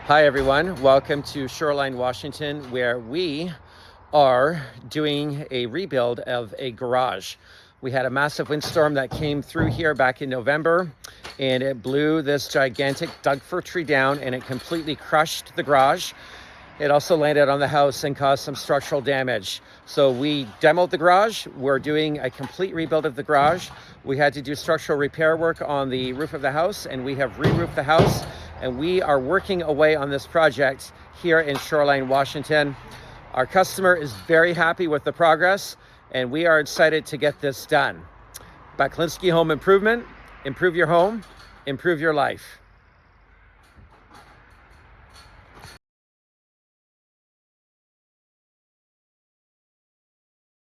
Hi everyone, welcome to Shoreline, Washington, where we are doing a rebuild of a garage. We had a massive windstorm that came through here back in November, and it blew this gigantic Doug fir tree down and it completely crushed the garage. It also landed on the house and caused some structural damage. So we demoed the garage. We're doing a complete rebuild of the garage. We had to do structural repair work on the roof of the house, and we have re-roofed the house. And we are working away on this project here in Shoreline, Washington. Our customer is very happy with the progress, and we are excited to get this done. Baklinski Home Improvement, improve your home, improve your life.